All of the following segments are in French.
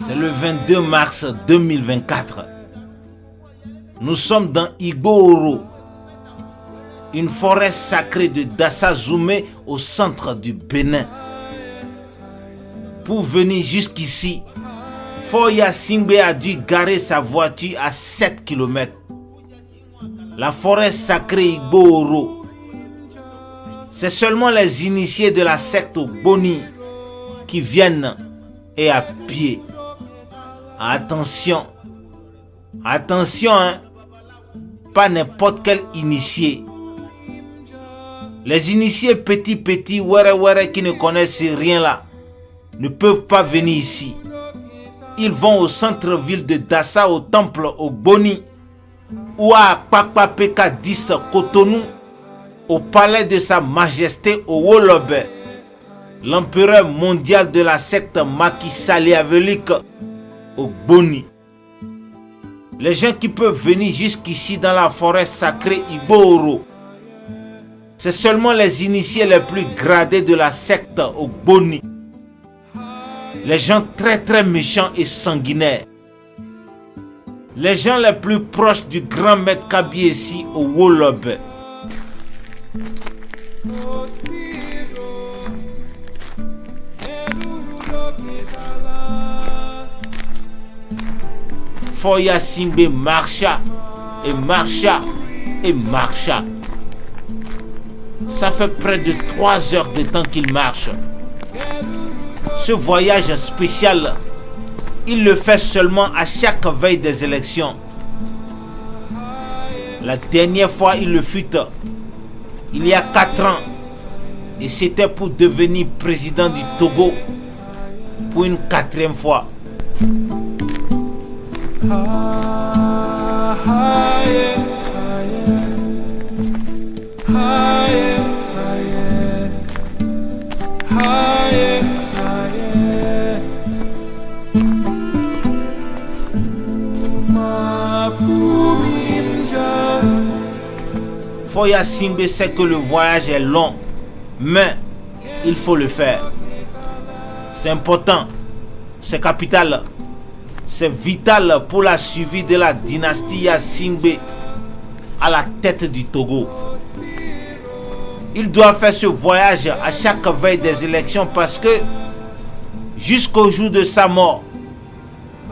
C'est le 22 mars 2024. Nous sommes dans Igbo-Oro, une forêt sacrée de Dassa-Zoumé au centre du Bénin. Pour venir jusqu'ici, Foya Singbe a dû garer sa voiture à 7 km. La forêt sacrée Igbo-Oro, c'est seulement les initiés de la secte Boni qui viennent et à pied. Attention, attention, hein? Pas n'importe quel initié. Les initiés petits, ouere qui ne connaissent rien là, ne peuvent pas venir ici. Ils vont au centre-ville de Dassa, au temple au Boni, ou à Kpakpa 10 Cotonou, au palais de sa majesté au Wolobe, l'empereur mondial de la secte machiavélique au Boni. Les gens qui peuvent venir jusqu'ici dans la forêt sacrée Igbo-Oro, c'est seulement les initiés les plus gradés de la secte au Boni. Les gens très méchants et sanguinaires. Les gens les plus proches du grand maître Kabiesi au Wolobe. Foya Singbe marcha et marcha et marcha. Ça fait près de 3 heures de temps qu'il marche. Ce voyage spécial, il le fait seulement à chaque veille des élections. La dernière fois, il le fut il y a 4 ans. Et c'était pour devenir président du Togo pour une 4e fois. Foya Singbe sait que le voyage est long, mais il faut le faire. C'est important, c'est capital, c'est vital pour la survie de la dynastie Singbe à la tête du Togo. Il doit faire ce voyage à chaque veille des élections parce que jusqu'au jour de sa mort,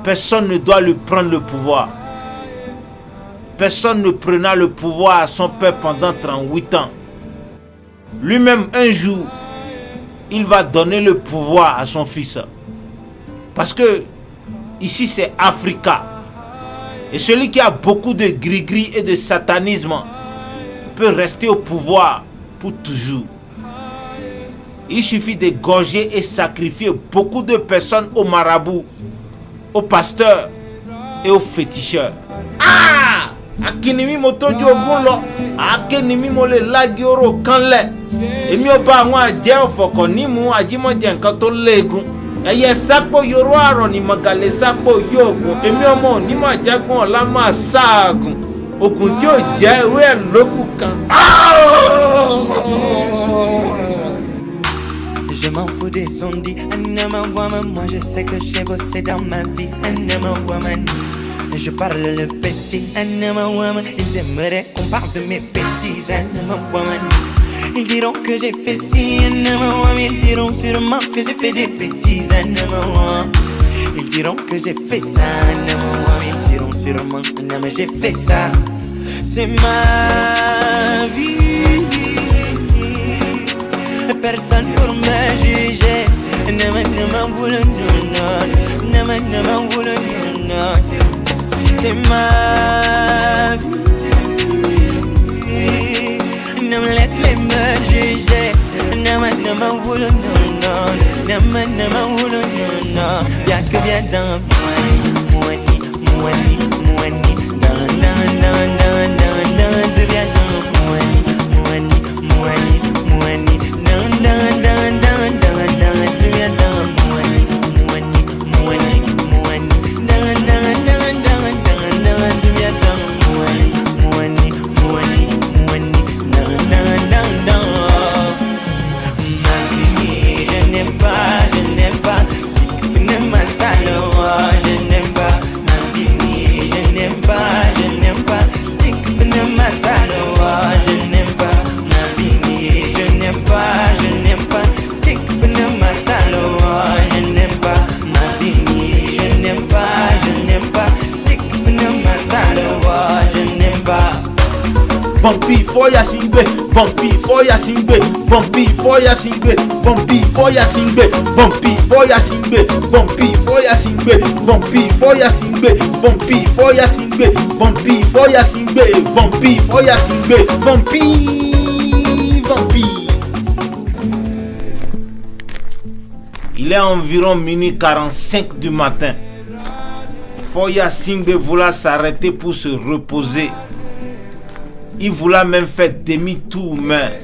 personne ne doit lui prendre le pouvoir. Personne ne prendra le pouvoir à son père pendant 38 ans. Lui-même, un jour, il va donner le pouvoir à son fils. Parce que ici, c'est Africa. Et celui qui a beaucoup de gris-gris et de satanisme peut rester au pouvoir pour toujours. Il suffit d'égorger et sacrifier beaucoup de personnes aux marabouts, aux pasteurs et aux féticheurs. Ah! Akinimi moto jogulo, akinimi mole lagioro kanle. Emi oba won aje ofoko ni mu ajimo je nkan to legun. Eye sapo yoro aro ni magale sapo yogun. Emi omo ni ma jagun ola ma saagun. Ogun tí ó jẹ́ ìwé ẹ̀ lókù kan. Je m'en fous des ondits, Anama woman, moi je sais que j'ai bossé dans ma vie, Anama woman. Je parle le petit, Anama woman, ils aimeraient qu'on parle de mes bêtises, Anama woman. Ils diront que j'ai fait ci, Anama woman, ils diront sûrement que j'ai fait des bêtises, Anama woman. Ils diront que j'ai fait ça, Anama woman, ils diront sûrement, Anama j'ai fait ça. C'est ma vie. Personne pour me juger. C'est ma vie. Ne me laisse les me juger. Y'a que bien dans moi. Tu viens dans Vampire foya singbe, vampire foya singbe, vampire foya singbe, vampire foya singbe, vampire foya singbe, vampire foya singbe, vampire foya singbe, vampire foya singbe, vampire foya singbe, vampire foya singbe, vampire. Il est environ minuit 45 du matin. Foya Singbe voulait s'arrêter pour se reposer. Il voulait même faire demi-tour, mais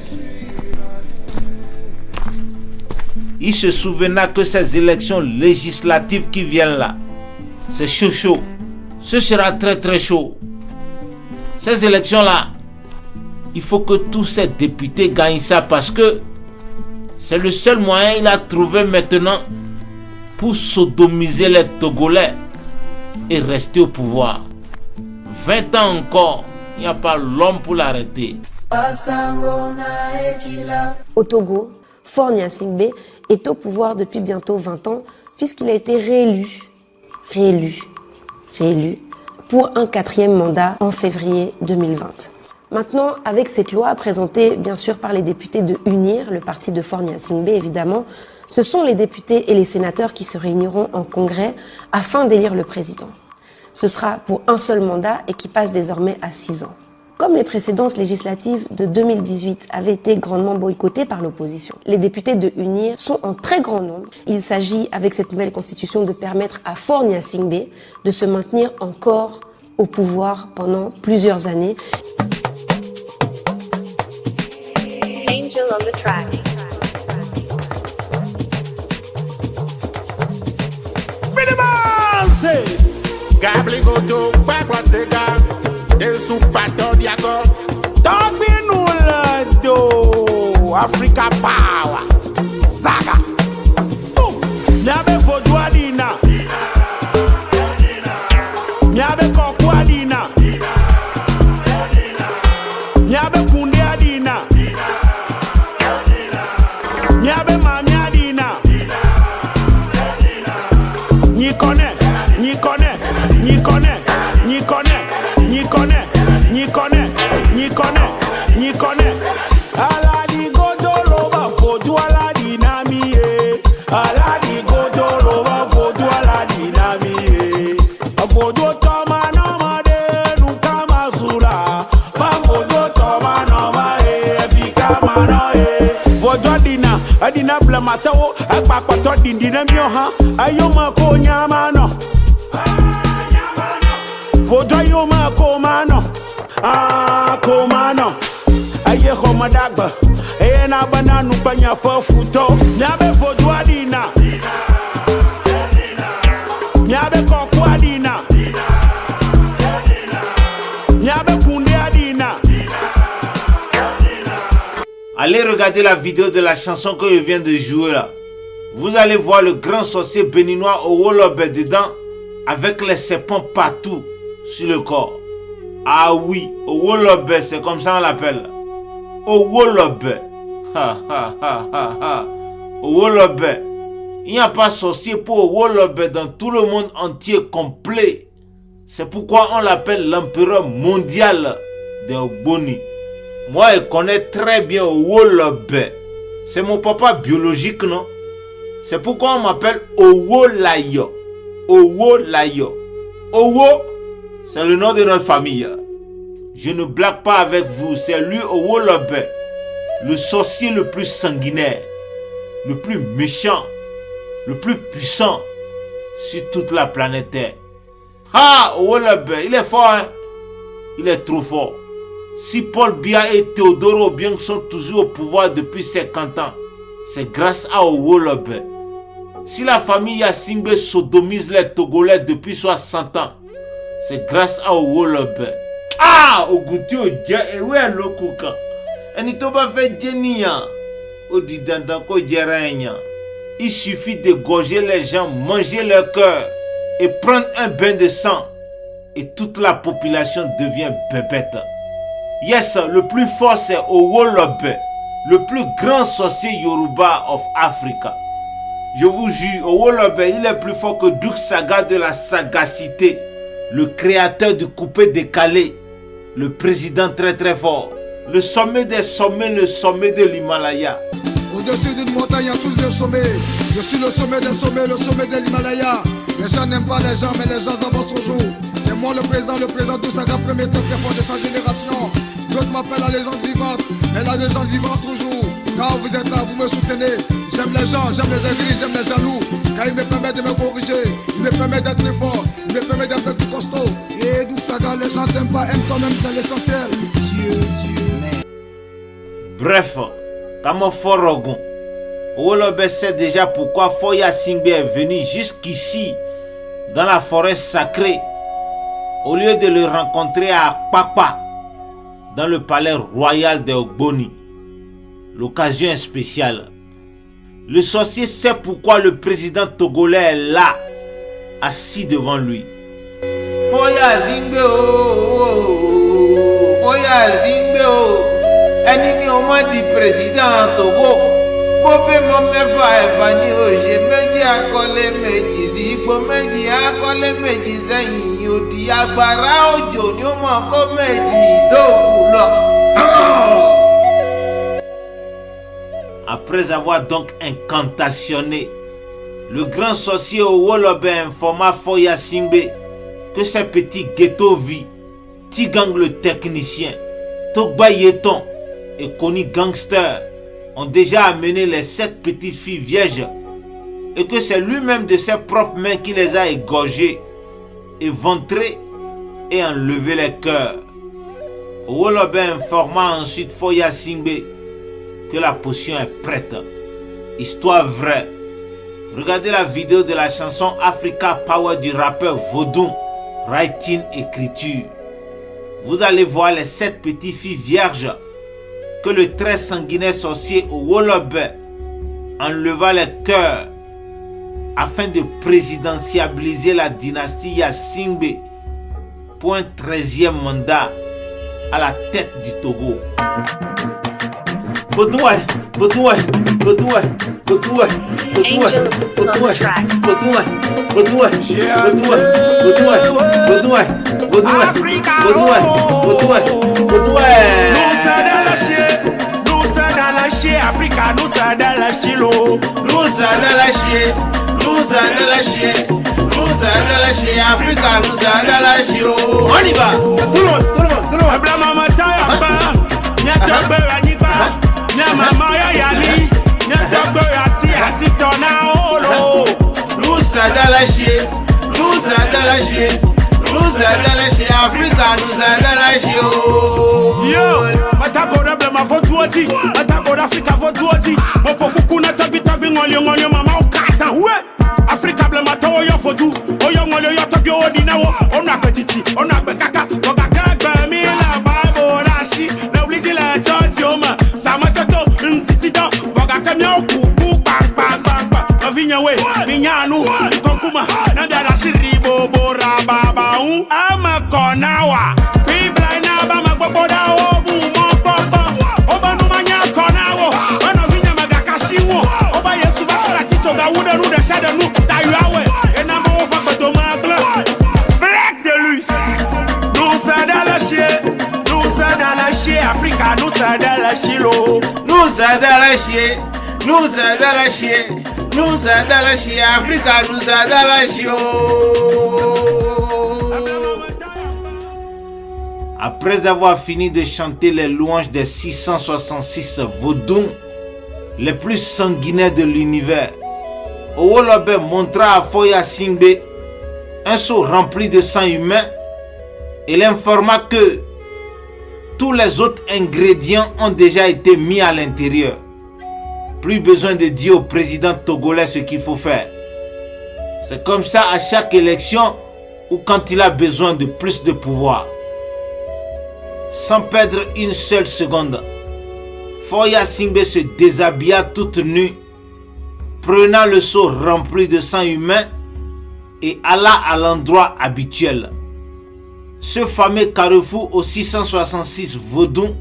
il se souvenait que ces élections législatives qui viennent là, c'est chaud. Ce sera très chaud. Ces élections-là, il faut que tous ces députés gagnent ça parce que c'est le seul moyen qu'il a trouvé maintenant pour sodomiser les Togolais et rester au pouvoir. 20 ans encore. Il n'y a pas l'homme pour l'arrêter. Au Togo, Faure Gnassingbé est au pouvoir depuis bientôt 20 ans puisqu'il a été réélu pour un 4e mandat en février 2020. Maintenant, avec cette loi présentée bien sûr par les députés de UNIR, le parti de Faure Gnassingbé évidemment, ce sont les députés et les sénateurs qui se réuniront en congrès afin d'élire le président. Ce sera pour un seul mandat et qui passe désormais à 6 ans. Comme les précédentes législatives de 2018 avaient été grandement boycottées par l'opposition, les députés de UNIR sont en très grand nombre. Il s'agit avec cette nouvelle constitution de permettre à Faure Gnassingbé de se maintenir encore au pouvoir pendant plusieurs années. Angel on the track. Gabligoto, Baguasega, El Supato Diago, Tobinulado, Africa Power, Saga. Miabe Foduadina, Miabe Kokuadina, Miabe Kundeadina, Miabe Mamiadina, Nikone. Aladi Godo Loba Fodu Aladi Nami, Aladi Godo Loba Fodu Aladi Nami, Fodu Toma Namade Nukama Sura, Fodu Toma Vodwa dina, adina blamatawo, akpakpato dindina mioha, ayoma ko nyamano. Vodwa yoma ko mano, ko mano. Aye homa dagba, na bananu banya pa futo. Nyabe vodwa dina, nyabe kokwa dina, nyabe kunde adina. Allez regarder la vidéo de la chanson que je viens de jouer là. Vous allez voir le grand sorcier béninois Owolobe dedans avec les serpents partout sur le corps. Ah oui, Owolobe, c'est comme ça on l'appelle. Owolobe. Ha ha ha ha ha. Owolobe. Il n'y a pas sorcier pour Owolobe dans tout le monde entier complet. C'est pourquoi on l'appelle l'empereur mondial des Ogboni. Moi, je connais très bien Owolobe. C'est mon papa biologique, non? C'est pourquoi on m'appelle Owolayo. Owolayo. Owo, c'est le nom de notre famille. Je ne blague pas avec vous. C'est lui, Owolobe, le sorcier le plus sanguinaire, le plus méchant, le plus puissant sur toute la planète Terre. Ah, Owolobe, il est fort, hein? Il est trop fort. Si Paul Biya et Théodore Obiang sont toujours au pouvoir depuis 50 ans, c'est grâce à Owolobe. Si la famille Yasingbe sodomise les Togolais depuis 60 ans, c'est grâce à Owolobe. Ah, Oguti Odja, et où est l'Okuka? Et n'y t'a pas fait Djenia. Odidandako Djeranya. Il suffit de gorger les gens, manger leur cœur et prendre un bain de sang. Et toute la population devient bébête. Yes, le plus fort c'est Owolobe, le plus grand sorcier Yoruba of Africa. Je vous jure, Owolobe, il est plus fort que Duke Saga de la sagacité, le créateur du coupé décalé, le président très très fort, le sommet des sommets, le sommet de l'Himalaya. Au-dessus d'une montagne, il y a tous des sommets. Je suis le sommet des sommets, le sommet de l'Himalaya. Les gens n'aiment pas les gens, mais les gens avancent toujours. C'est moi le président du Saga, premier top très fort de sa génération. D'autres m'appellent la légende vivante, mais la légende vivante toujours. Quand vous êtes là, vous me soutenez. J'aime les gens, j'aime les aigris, j'aime les jaloux. Quand il me permet de me corriger, il me permet d'être plus fort, il me permet d'être plus costaud. Et du Saga, les gens t'aiment pas, aiment toi-même, c'est l'essentiel. Dieu. Bref, Kamo Forogon, Owolobe sait déjà pourquoi Foya Singbe est venu jusqu'ici, dans la forêt sacrée, au lieu de le rencontrer à Akpakpa, dans le palais royal des Ogboni. L'occasion est spéciale. Le sorcier sait pourquoi le président togolais est là, assis devant lui. Foya Singbe Foya Singbe Eni ni o ma di président Togo. Bobe mo mefa evani oje meji akole meji si igbo meji akole meji sẹ́yìn odi agbára òjò ni o mo ko meji doku lo. Après avoir donc incantationné, le grand sorcier Owolobe informa Foya Singbe que ses petits Ghetto-Vi, Tigang le technicien, Togba Yeton et Koni Gangster ont déjà amené les 7 petites filles vierges et que c'est lui-même de ses propres mains qui les a égorgées, éventrées et enlevé les cœurs. Owolobe informa ensuite Foya Singbe que la potion est prête. Histoire vraie. Regardez la vidéo de la chanson Africa Power du rappeur Vodun, Writing Écriture. Vous allez voir les 7 petites filles vierges que le très sanguinaire sorcier Owolobe enleva les cœurs afin de présidentiabiliser la dynastie Yasingbe pour un 13e mandat à la tête du Togo. Africa, nous ça dans la chilo. Nous ça dans la chier, nous ça dans la chier, nous ça dans la chier. Africa, nous ça dans la chilo. On y va. Tout le monde. Abla mama tayamba, nyata bera nipa, dans la chier. Nous sommes dans la chier. Nous sommes dans la chier. Africa, nous sommes dans la chier. Yo, matagoda blema votuoti, matagoda Africa votuoti. Mofoku kuna tabi ngolio mama okata. Uwe, Africa blema tawo yo fotu. Oyo ngolio yo tabi odinawo. Ona petiti, ona bekaka. Ogaka gbemila babo rashi. Na uliji la choti oma. Samatoto, ntitito. Ogaka myo kuku bang. Avinya we, minyanu, ikonkuma. Nabia rashi ribo bora baba. Ama konawa. People na ba magboda obu mo popo. Oba no manya konawo. Ono vinya magakashi wo. Oba yesu bakala tito ga wuda nu de shade nu tayuawe. Ena mo fa koto magla. Black de luis. Nous sommes dans la chier. Nous sommes dans la chier. Africa, nous sommes dans la chilo. Nous sommes dans la chier. Nous sommes dans la chier. Nous sommes dans la chier. Africa, nous sommes dans la chier. Après avoir fini de chanter les louanges des 666 Vodun, les plus sanguinaires de l'univers, Owolobe montra à Foya Singbe un seau rempli de sang humain et l'informa que tous les autres ingrédients ont déjà été mis à l'intérieur. Plus besoin de dire au président togolais ce qu'il faut faire. C'est comme ça à chaque élection ou quand il a besoin de plus de pouvoir. Sans perdre une seule seconde, Foya Singbe se déshabilla toute nue, prenant le seau rempli de sang humain et alla à l'endroit habituel. Ce fameux carrefour au 666 Vodun,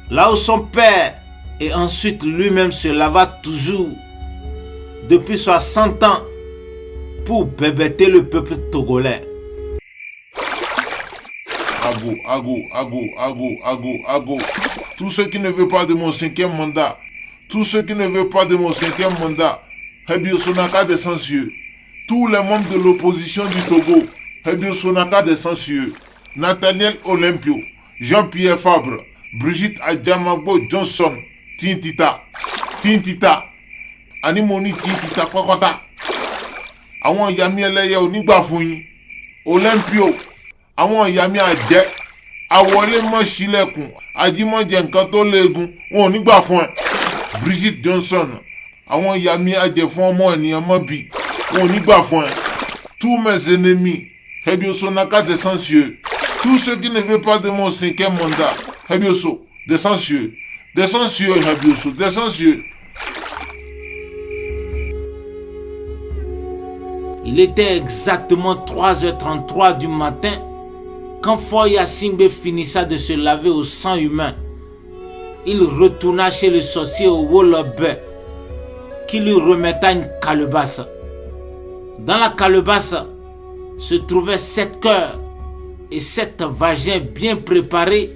là où son père et ensuite lui-même se lava toujours depuis 60 ans pour bébêter le peuple togolais. Ago. Tous ceux qui ne veulent pas de mon 5e mandat, Hebio Sonaka des censieux. Tous les membres de l'opposition du Togo, Hebio Sonaka des censieux. Nathaniel Olympio, Jean-Pierre Fabre, Brigitte Adjamagbo Johnson, Tintita, Animoni Tintita Kokota. Àwọn yami ẹlẹ́yẹ onígbà fún yín. Olympio. Àwọn ìyá mi àjẹ́ àwọlé mọ́ sílẹ̀kùn ajímọ̀jẹ̀ nǹkan tó léegun wọn ò ní gbà fún ẹ. Brigitte Johnson àwọn ìyá mi àjẹ́ fún ọmọ ènìyàn mọ́ bí wọn ò ní gbà fún ẹ. Tous mes ennemis Hebioso Naka des censieux. Tous ceux qui ne veulent pas de mon 5e mandat Hebioso des censieux. Hebioso des censieux. Il était exactement 3h33 du matin quand Foya Singbe finissa de se laver au sang humain. Il retourna chez le sorcier Owolobe qui lui remetta une calebasse. Dans la calebasse se trouvaient 7 cœurs et 7 vagins bien préparés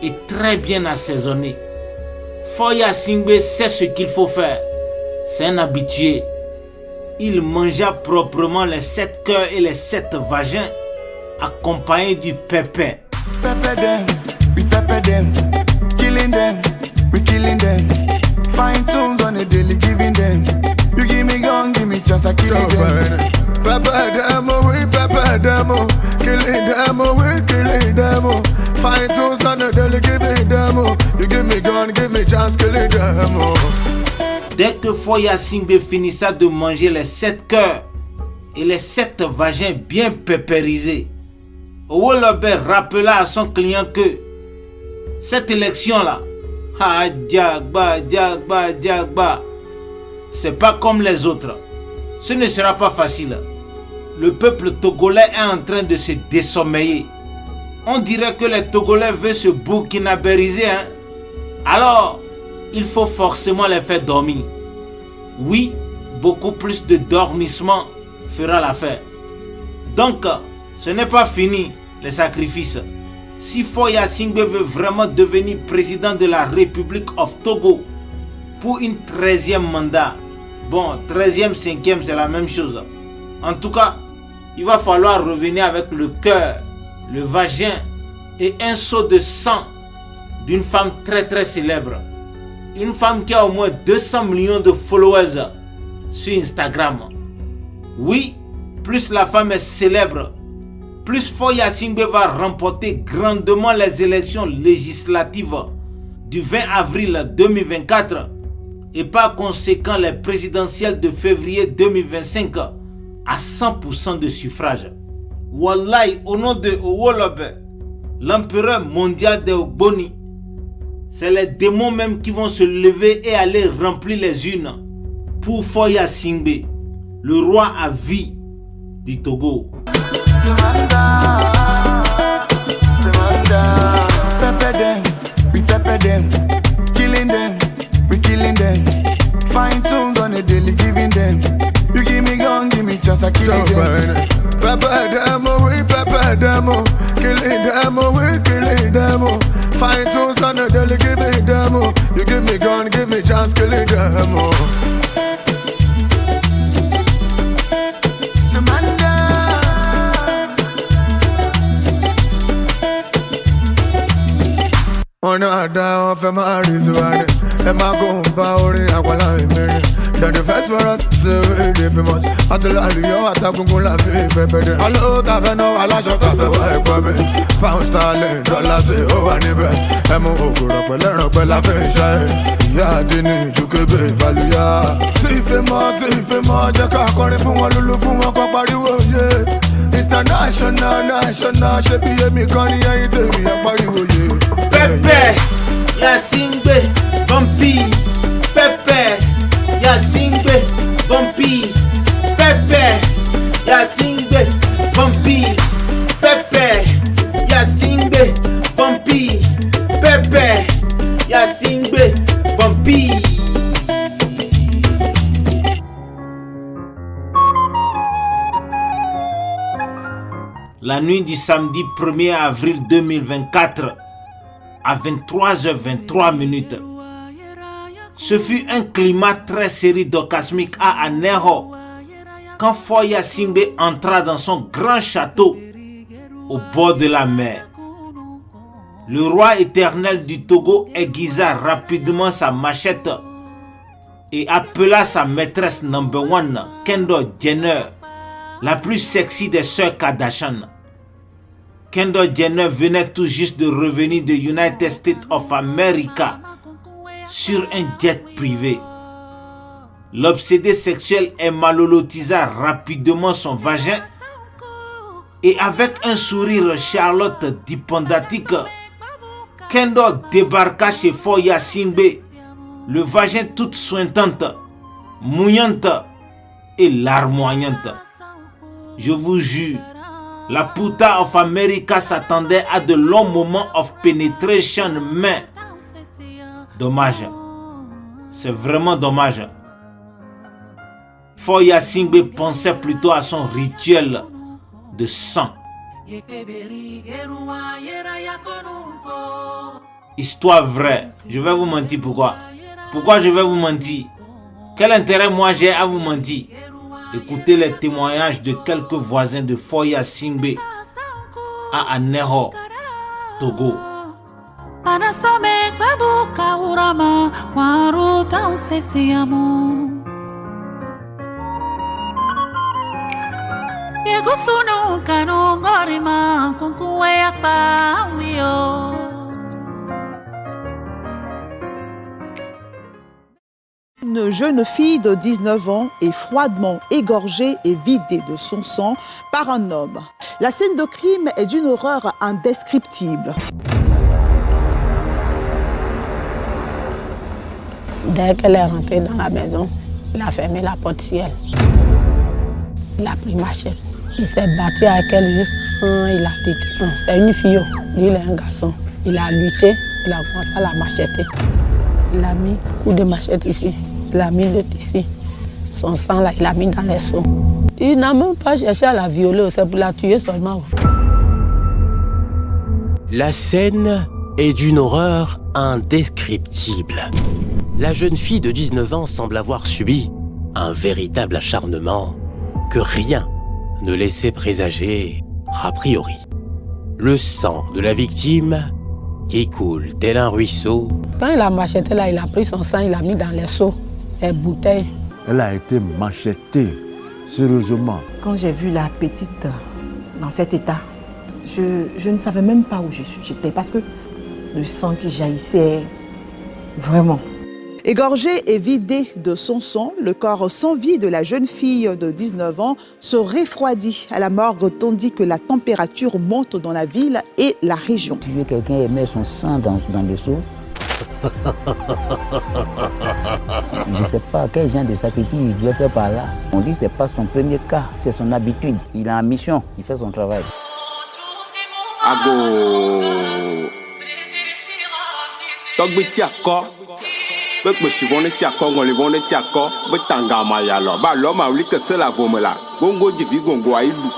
et très bien assaisonnés. Foya Singbe sait ce qu'il faut faire. C'est un habitué. Il mangea proprement les 7 cœurs et les 7 vagins, accompagnés du pépin. Pepper them, we pepper them, killing them, we killing them. Fine tunes on a daily, giving them. You give me gun, give me chance, I kill them. Pepper them, we pepper them, killing them, we killing them. Fine tunes on a daily, giving them. You give me gun, give me chance, killing them. Dès que Foya Singbe finissa de manger les 7 cœurs et les 7 vagins bien pépérisés, Owolobe rappela à son client que cette élection-là, c'est pas comme les autres. Ce ne sera pas facile. Le peuple togolais est en train de se désommeiller. On dirait que les Togolais veulent se burkinabériser, hein? Alors, il faut forcément les faire dormir. Oui, beaucoup plus de dormissement fera l'affaire. Donc, ce n'est pas fini, les sacrifices. Si Foya Singbe veut vraiment devenir président de la République of Togo pour une 13e mandat, bon, 13e, 5e, c'est la même chose. En tout cas, il va falloir revenir avec le cœur, le vagin et un seau de sang d'une femme très très célèbre. Une femme qui a au moins 200 millions de followers sur Instagram. Oui, plus la femme est célèbre, plus Foya Singbe va remporter grandement les élections législatives du 20 avril 2024 et par conséquent les présidentielles de février 2025 à 100% de suffrage. Wallahi, au nom de Owolobe, l'empereur mondial de Ogboni, c'est les démons même qui vont se lever et aller remplir les urnes pour Foya Singbe, le roi à vie du Togo. Pepper them, we pepper them, killing them, we killing them. Fine tunes on a daily, giving them. You give me gun, give me chance, I kill them. Pepper them, we pepper them, killing them, we killing them. Fine tunes on a daily, giving them. You give me gun, give me chance, killing them. On a down on fait ma risuane. Et ma compa ori akwala emere. Then the first for us to be famous. Atela liyo atakungun la fi pepe. Alo ta fe no ala shot ta fe wa epo mi. Pound sterling dollar se o wa níbẹ̀. Ẹ mú ògùrọ̀ pẹ̀lẹ́ ràn pẹ̀ la fi ń ṣe. Ìyá àdínní ju kébé ìfàlùyà. Sí ìfẹ́mọ́ jẹ́ ká kọrin fún wọn lulu fún wọn kọ́ pariwo yé. International, national, ṣé bí èmi kan ní ẹyin tèmi ẹ pariwo yé. Pepe, ya Singbe, Vampi. Pepe, ya Singbe, Vampi. Pepe, ya Singbe, Vampi. Pepe, ya Singbe, Vampi. Pepe, ya Singbe, Vampi. La nuit du samedi 1er avril 2024, à 23h23, ce fut un climat très séridocasmique à Aneho quand Foya Singbe entra dans son grand château au bord de la mer. Le roi éternel du Togo aiguisa rapidement sa machette et appela sa maîtresse number one, Kendall Jenner, la plus sexy des sœurs Kardashian. Kendall Jenner venait tout juste de revenir de United States of America sur un jet privé. L'obsédé sexuel émalolotisa rapidement son vagin et avec un sourire Charlotte dipendatique, Kendall débarqua chez Foya Singbe, le vagin toute sointante, mouillante et larmoyante. Je vous jure, la puta of America s'attendait à de longs moments of penetration, mais dommage. C'est vraiment dommage. Foya Singbe pensait plutôt à son rituel de sang. Histoire vraie. Je vais vous mentir pourquoi. Pourquoi je vais vous mentir? Quel intérêt moi j'ai à vous mentir? Écoutez les témoignages de quelques voisins de Foya Singbe à Aneho, Togo. Une jeune fille de 19 ans est froidement égorgée et vidée de son sang par un homme. La scène de crime est d'une horreur indescriptible. Dès qu'elle est rentrée dans la maison, il a fermé la porte sur elle. Il a pris machette. Il s'est battu avec elle jusqu'à il a lutté. C'est une fille, lui il est un garçon. Il a lutté, il a commencé à la macheter. Il a mis un coup de machette ici. Il a mis l'autre ici. Son sang là, il a mis dans les seaux. Il n'a même pas cherché à la violer, c'est pour la tuer seulement. La scène est d'une horreur indescriptible. La jeune fille de 19 ans semble avoir subi un véritable acharnement que rien ne laissait présager a priori. Le sang de la victime qui coule tel un ruisseau. Quand il a macheté là, il a pris son sang, il a mis dans les seaux, les bouteilles. Elle a été machetée sérieusement. Quand j'ai vu la petite dans cet état, je ne savais même pas où j'étais parce que le sang qui jaillissait, vraiment. Égorgé et vidé de son sang, le corps sans vie de la jeune fille de 19 ans se refroidit à la morgue tandis que la température monte dans la ville et la région. Tu veux quelqu'un qui met son sang dans le seau? Je ne sais pas quel genre de sacrifice il voulait faire par là. On dit que ce n'est pas son premier cas, c'est son habitude. Il a une mission, il fait son travail. Ago Togbe tiako Bek me chivone tiako ngole vone tiako be tanga maya lo ba lo ma wli ke se la vomela gongo divi gongo ailu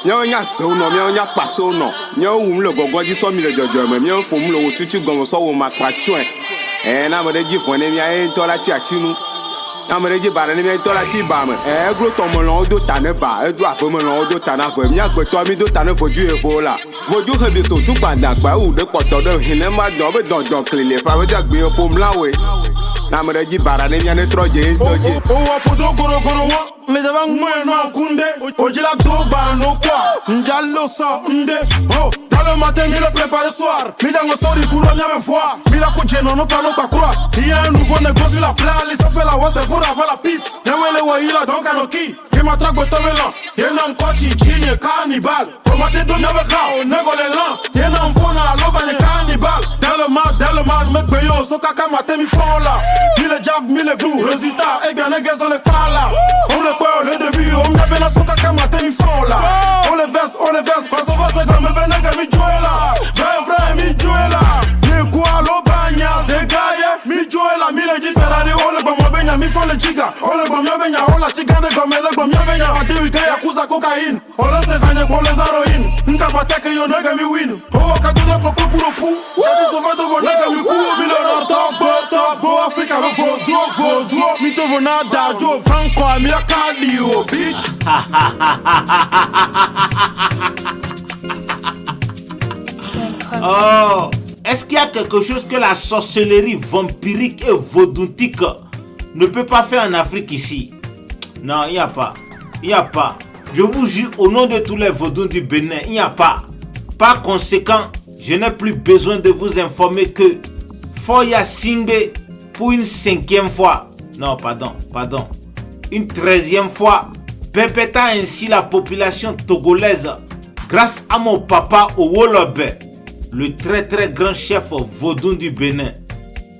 nyo nya se no mi nya paso no nyo wum le gogo di so mi le jojo me mi fo mu lo tutu gongo so wo ma pa tuen na me de ji fone mi ai to la ti achinu na me de ji bare ni mi to la ti ba me gro to mo lo do tane ba do afo mo lo do tana fo mi agbe to mi do tane foju ebo la foju he bi so tu gbanda gba u de poto do hine ma do be do klile fa we jagbe po mlawe na me de ji bara ni nya ne troje doje o wa podo goro wo me da mo no akunde o jila do ba no kwa njalo so nde oh dans le matin mi le prépare le soir mi dango sori pour la même fois mi la coche non pas no pas croire il y a un nouveau négoce sur la plage les fait la voix c'est pour avoir la piste ne wele wa ila donc anoki qui ma traque botomela yena nkochi chine cannibal comment te donner avec là on négole là yena mfona loba ne cannibal dans le mal me payo so kaka matin mi font là mi le jab mi le blue résultat et bien nègres dans le pas là on le peur le début on me bena so kaka matin mi font là on le verse quand on va se comme me nègres mi juela vrai mi juela ni quoi lo bagna c'est gaye mi juela mi le dit Ferrari on le bon benya mi font le chiga on le bon benya on la cigane comme le bon benya ati wike yakuza cocaïne on le se gagne pour les héroïnes nka pateke yo nègres mi win oh kaduna ko pour pou jadi souvent de vos nègres mi coup mi le nord top Africa vodou mi to vona dajo franco mi la cardio bitch. Oh, est-ce qu'il y a quelque chose que la sorcellerie vampirique et vaudoutique ne peut pas faire en Afrique ici? Non, il n'y a pas. Il n'y a pas. Je vous jure au nom de tous les vaudous du Bénin, il n'y a pas. Par conséquent, je n'ai plus besoin de vous informer que Foya Singbe, pour une 5e fois, non, pardon, une 13e fois, perpétra ainsi la population togolaise grâce à mon papa Owolobe, le très grand chef vaudou du Bénin.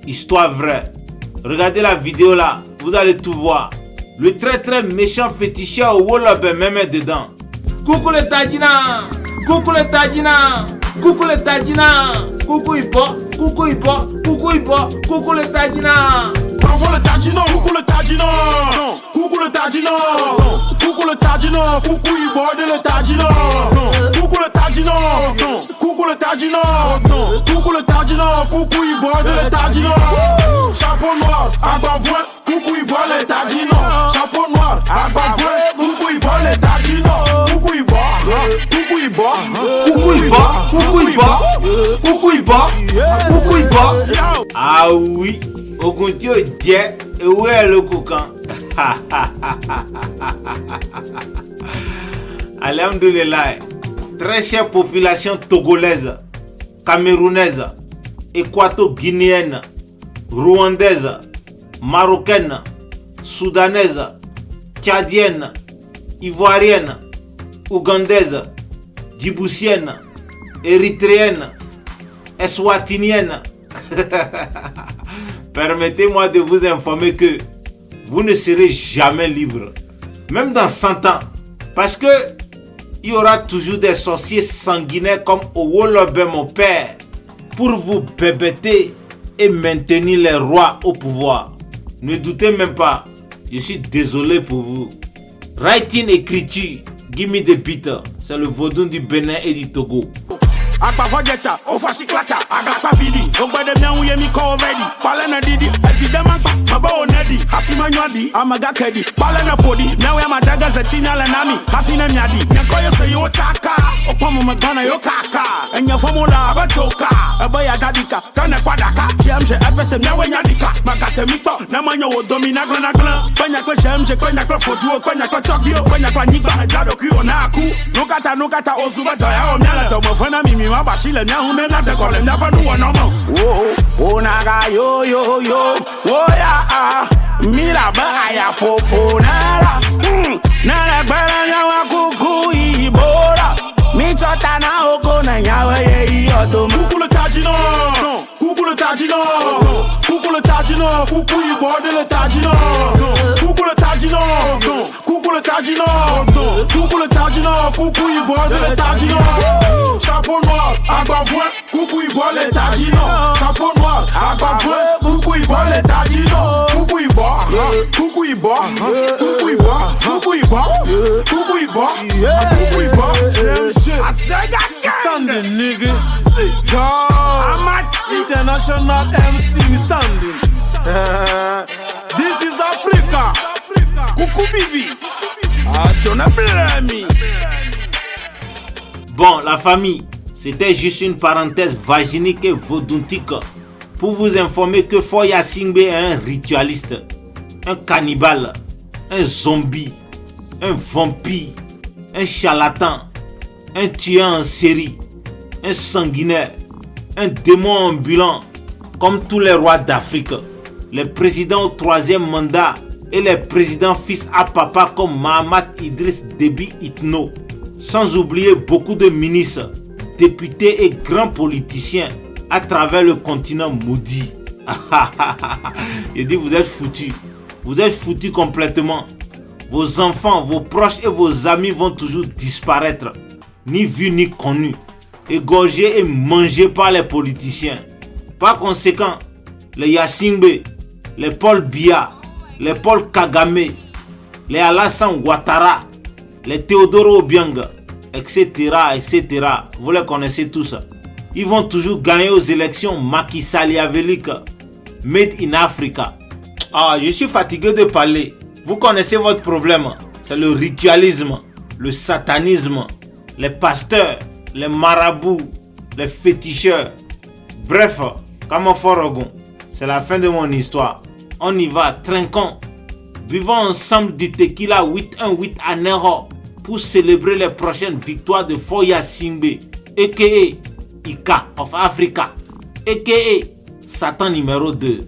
Histoire vraie. Regardez la vidéo là, vous allez tout voir. Le très méchant féticheur Owolobe même est dedans. Coucou le Tadjina, coucou le Tadjina, coucou le Tadjina, coucou Ipo, coucou Ipo, coucou Ipo, coucou le Tadjina. Bravo le Tadjina, coucou le Tadjina, coucou le Tadjina, coucou le Tadjina, coucou Ipo de le Tadjina, coucou le Tadjina, coucou le Tadjina, coucou le Tadjina, coucou Ipo de le Tadjina. Chapeau noir, à Bavoin, coucou Ipo le Tadjina. Chapeau noir, à Bavoin, coucou Ipo le Tadjina. Coucou Ipo, coucou Ipo, coucou Ipo, coucou Ipo, coucou Ipo, coucou Ipo. Ah oui, Oguntio Dje et où est le coquin? Alhamdulillah, très chère population togolaise, camerounaise, équato-guinéenne, rwandaise, marocaine, soudanaise, tchadienne, ivoirienne, ougandaise, djiboutienne, érythréenne, eswatinienne. Permettez-moi de vous informer que vous ne serez jamais libre, même dans 100 ans, parce que il y aura toujours des sorciers sanguinaires comme Owolobe mon père pour vous bébêter et maintenir les rois au pouvoir. Ne doutez même pas, je suis désolé pour vous. Writing écriture, give me the beat, c'est le vaudou du Bénin et du Togo. Agba vodeta, ofashi klaka, agba vidi. Ogba de mian uye mi ko ready. Pala na didi, eti demagba, mabo nedi, happy manwadi, amaga kedi, balana podi, now I'm a dagger zatina lanami, happy namiadi, Nakoya say yo taka, Opama magana yo kaka, and your formula abatoka, a boy adadika, Kana Quadaka, Jamje, Abetem, now Yadika, Magata Mipo, Namanyo, Domina Granagla, Panaka Jamje, Panaka for two, Panaka Tokyo, Panaka Niba, Jado Kionaku, Nokata Ozuba, Diana, Tomofana, Mima Bashila, now never the column, never knew one no more. Oh, Naga, yo, oh, yeah, Mira, Baya, Popo, Nara, Nara, Barana, Kuku, Ibora, Michotana, Okona, Yawa, Yodo, Kukula Tajino, Kukula Tajino, Kukula Tajino, Kuku, Border Tajino, Kukula Tajino, Kukula Tajino, Kukula Tajino, Kuku, Border Tajino, Chapeau noir, Abavoin, Kuku, Border Tajino, Chapeau noir, Abavoin, Kuku, Border Tajino, Kuku, Standing, nigga. I'm at international MC, we standing. This is Africa. Coucou Bibi. Ah, tu n'as pas mis. Bon, la famille, c'était juste une parenthèse vaginique et vauduntique pour vous informer que Foya Singbe est un ritualiste, un cannibale, un zombie, un vampire, un charlatan, un tueur en série, un sanguinaire, un démon ambulant, comme tous les rois d'Afrique, les présidents au 3e mandat et les présidents fils à papa comme Mahamat Idriss Déby Itno, sans oublier beaucoup de ministres, députés et grands politiciens à travers le continent maudit. Il dit vous êtes foutus complètement. Vos enfants, vos proches et vos amis vont toujours disparaître, ni vus ni connus, égorgés et mangés par les politiciens. Par conséquent, les Yasingbe, les Paul Biya, les Paul Kagame, les Alassane Ouattara, les Teodoro Obiang, etc., etc. Vous les connaissez tous. Ils vont toujours gagner aux élections machiavéliques, made in Africa. Ah, je suis fatigué de parler. Vous connaissez votre problème. C'est le ritualisme, le satanisme, les pasteurs, les marabouts, les féticheurs. Bref, Kamoforogon, c'est la fin de mon histoire. On y va, trinquons. Buvons ensemble du tequila 818 à Nero pour célébrer les prochaines victoires de Foya Singbe, a.k.a. Ika of Africa, a.k.a. Satan numéro 2.